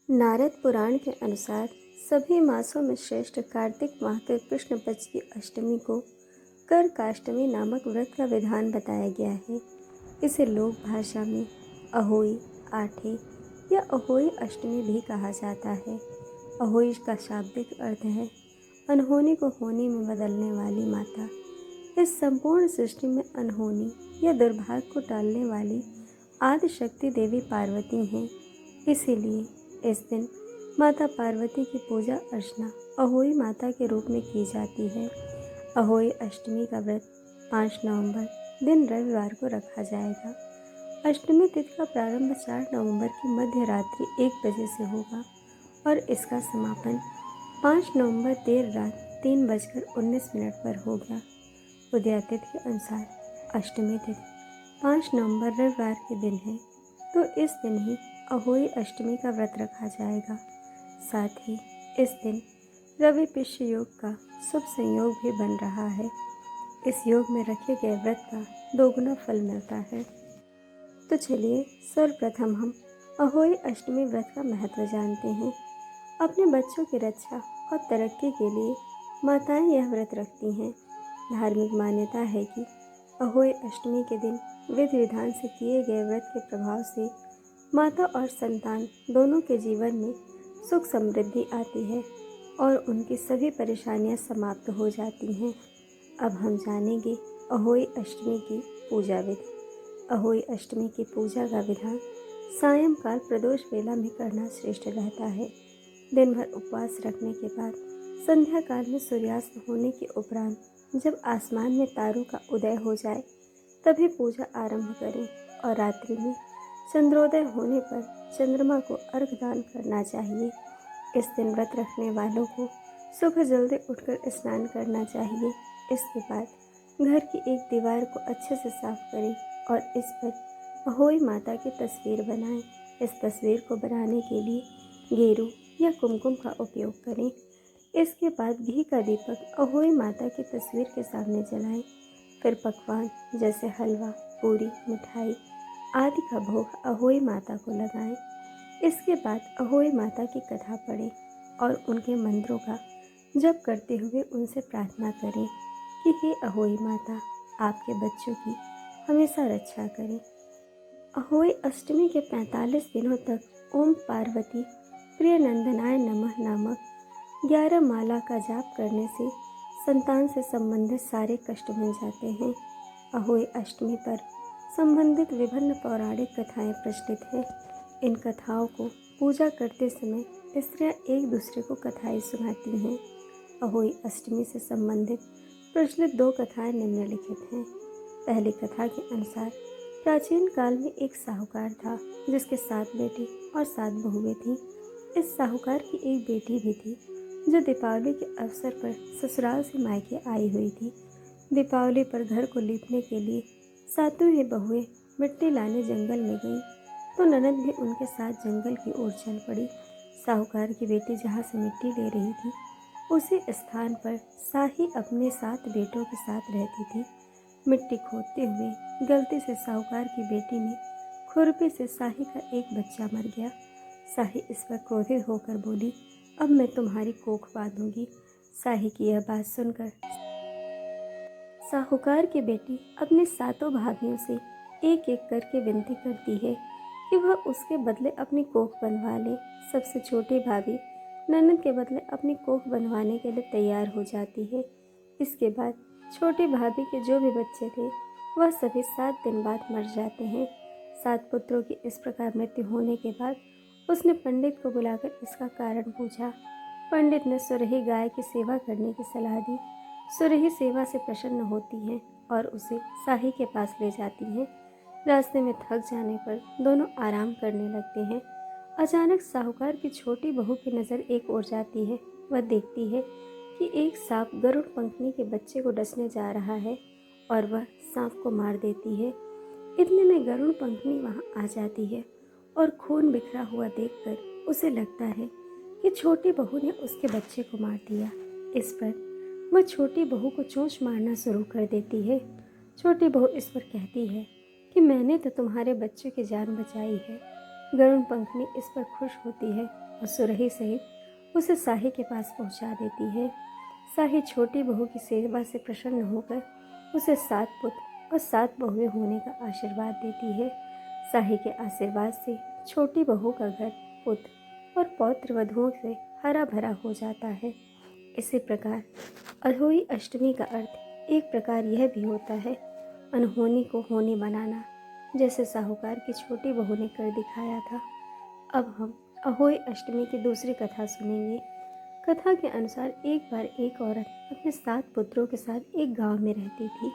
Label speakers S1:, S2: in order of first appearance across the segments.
S1: नारद पुराण के अनुसार सभी मासों में श्रेष्ठ कार्तिक माह के कृष्ण पक्ष की अष्टमी को कर्काष्टमी नामक व्रत का विधान बताया गया है। इसे लोक भाषा में अहोई, आठे या अहोई अष्टमी भी कहा जाता है। अहोई का शाब्दिक अर्थ है अनहोनी को होनी में बदलने वाली माता। इस संपूर्ण सृष्टि में अनहोनी या दुर्भाग्य को टालने वाली आदि शक्ति देवी पार्वती हैं। इसीलिए इस दिन माता पार्वती की पूजा अर्चना अहोई माता के रूप में की जाती है। अहोई अष्टमी का व्रत 5 नवंबर दिन रविवार को रखा जाएगा। अष्टमी तिथि का प्रारंभ 4 नवंबर की मध्य रात्रि 1 बजे से होगा और इसका समापन 5 नवंबर देर रात 3:19 पर होगा। उदय तिथि के अनुसार अष्टमी तिथि 5 नवंबर रविवार के दिन है, तो इस दिन ही अहोई अष्टमी का व्रत रखा जाएगा। साथ ही इस दिन रवि पिष्य योग का शुभ संयोग भी बन रहा है। इस योग में रखे गए व्रत का दोगुना फल मिलता है। तो चलिए सर्वप्रथम हम अहोई अष्टमी व्रत का महत्व जानते हैं। अपने बच्चों की रक्षा और तरक्की के लिए माताएं यह व्रत रखती हैं। धार्मिक मान्यता है कि अहोई अष्टमी के दिन विधि विधान से किए गए व्रत के प्रभाव से माता और संतान दोनों के जीवन में सुख समृद्धि आती है और उनकी सभी परेशानियां समाप्त हो जाती हैं। अब हम जानेंगे अहोई अष्टमी की पूजा विधि। अहोई अष्टमी की पूजा का विधान सायंकाल प्रदोष वेला में करना श्रेष्ठ रहता है। दिन भर उपवास रखने के बाद संध्या काल में सूर्यास्त होने के उपरांत जब आसमान में तारों का उदय हो जाए तभी पूजा आरंभ करें और रात्रि में चंद्रोदय होने पर चंद्रमा को अर्घ दान करना चाहिए। इस दिन व्रत रखने वालों को सुबह जल्दी उठकर स्नान करना चाहिए। इसके बाद घर की एक दीवार को अच्छे से साफ करें और इस पर अहोई माता की तस्वीर बनाएं। इस तस्वीर को बनाने के लिए गेरू या कुमकुम का उपयोग करें। इसके बाद घी का दीपक अहोई माता की तस्वीर के सामने जलाएं। फिर पकवान जैसे हलवा, पूरी, मिठाई आदि का भोग अहोई माता को लगाएं। इसके बाद अहोई माता की कथा पढ़ें और उनके मंत्रों का जप करते हुए उनसे प्रार्थना करें कि हे अहोई माता, आपके बच्चों की हमेशा रक्षा करें। अहोई अष्टमी के 45 दिनों तक ओम पार्वती प्रिय नंदनाय नमः नामक 11 माला का जाप करने से संतान से संबंधित सारे कष्ट मिल जाते हैं। अहोई अष्टमी पर संबंधित विभिन्न पौराणिक कथाएं प्रचलित हैं। इन कथाओं को पूजा करते समय स्त्रियां एक दूसरे को कथाएं सुनाती हैं। अहोई अष्टमी से संबंधित प्रचलित 2 कथाएं निम्नलिखित हैं। पहली कथा के अनुसार प्राचीन काल में एक साहूकार था जिसके 7 बेटे और 7 बहुएं थीं। इस साहूकार की एक बेटी भी थी जो दीपावली के अवसर पर ससुराल से मायके आई हुई थी। दीपावली पर घर को लीपने के लिए 7 ही बहुएं मिट्टी लाने जंगल में गईं, तो ननद भी उनके साथ जंगल की ओर चल पड़ी। साहूकार की बेटी जहाँ से मिट्टी ले रही थी उसी स्थान पर साही अपने 7 बेटों के साथ रहती थी। मिट्टी खोदते हुए गलती से साहूकार की बेटी ने खुरपी से साही का एक बच्चा मर गया। साही इस पर क्रोधित होकर बोली, अब मैं तुम्हारी कोख बांधूंगी। साही की यह बात सुनकर साहूकार की बेटी अपने 7 भाभियों से एक एक करके विनती करती है कि वह उसके बदले अपनी कोख बनवा ले। सबसे छोटी भाभी ननद के बदले अपनी कोख बनवाने के लिए तैयार हो जाती है। इसके बाद छोटी भाभी के जो भी बच्चे थे वह सभी 7 दिन बाद मर जाते हैं। 7 पुत्रों की इस प्रकार मृत्यु होने के बाद उसने पंडित को बुलाकर इसका कारण पूछा। पंडित ने सुरही गाय की सेवा करने की सलाह दी। सुरही सेवा से प्रसन्न होती हैं और उसे साही के पास ले जाती हैं। रास्ते में थक जाने पर दोनों आराम करने लगते हैं। अचानक साहूकार की छोटी बहू की नज़र एक ओर जाती है। वह देखती है कि एक सांप गरुड़ पंखनी के बच्चे को डसने जा रहा है और वह सांप को मार देती है। इतने में गरुड़ पंखनी वहाँ आ जाती है और खून बिखरा हुआ देखकर उसे लगता है कि छोटी बहू ने उसके बच्चे को मार दिया। इस पर वह छोटी बहू को चोंच मारना शुरू कर देती है। छोटी बहू इस पर कहती है कि मैंने तो तुम्हारे बच्चे की जान बचाई है, गरुण पंखनी इस पर खुश होती है और सुरही सहित उसे साही के पास पहुंचा देती है। साही छोटी बहू की सेवा से प्रसन्न होकर उसे 7 पुत्र और 7 बहुएं होने का आशीर्वाद देती है। साही के आशीर्वाद से छोटी बहू का घर पुत्र और पौत्र वधुओं से हरा भरा हो जाता है। इसी प्रकार अहोई अष्टमी का अर्थ एक प्रकार यह भी होता है अनहोनी को होनी बनाना, जैसे साहूकार की छोटी बहू ने कर दिखाया था। अब हम अहोई अष्टमी की दूसरी कथा सुनेंगे। कथा के अनुसार एक बार एक औरत अपने 7 पुत्रों के साथ एक गांव में रहती थी।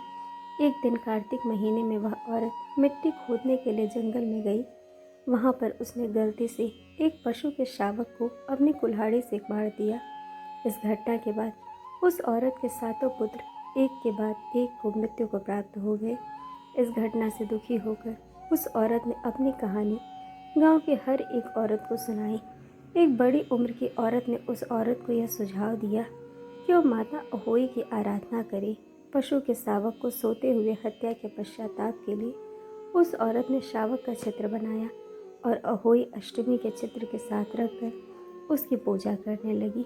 S1: एक दिन कार्तिक महीने में वह औरत मिट्टी खोदने के लिए जंगल में गई। वहां पर उसने गलती से एक पशु के शावक को अपनी कुल्हाड़ी से मार दिया। इस घटना के बाद उस औरत के 7 पुत्र एक के बाद एक को मृत्यु को प्राप्त हो गए। इस घटना से दुखी होकर उस औरत ने अपनी कहानी गांव के हर एक औरत को सुनाई। एक बड़ी उम्र की औरत ने उस औरत को यह सुझाव दिया कि वो माता अहोई की आराधना करे। पशु के शावक को सोते हुए हत्या के पश्चाताप के लिए उस औरत ने शावक का चित्र बनाया और अहोई अष्टमी के चित्र के साथ रखकर उसकी पूजा करने लगी।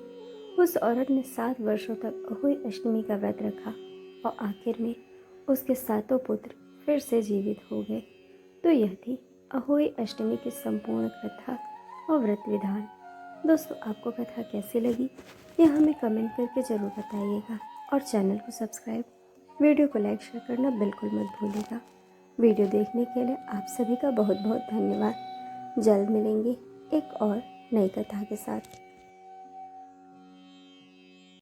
S1: उस औरत ने 7 वर्षों तक अहोई अष्टमी का व्रत रखा और आखिर में उसके 7 पुत्र फिर से जीवित हो गए। तो यह थी अहोई अष्टमी की संपूर्ण कथा और व्रत विधान। दोस्तों, आपको कथा कैसी लगी यह हमें कमेंट करके ज़रूर बताइएगा और चैनल को सब्सक्राइब, वीडियो को लाइक शेयर करना बिल्कुल मत भूलिएगा। वीडियो देखने के लिए आप सभी का बहुत बहुत धन्यवाद। जल्द मिलेंगे एक और नई कथा के साथ।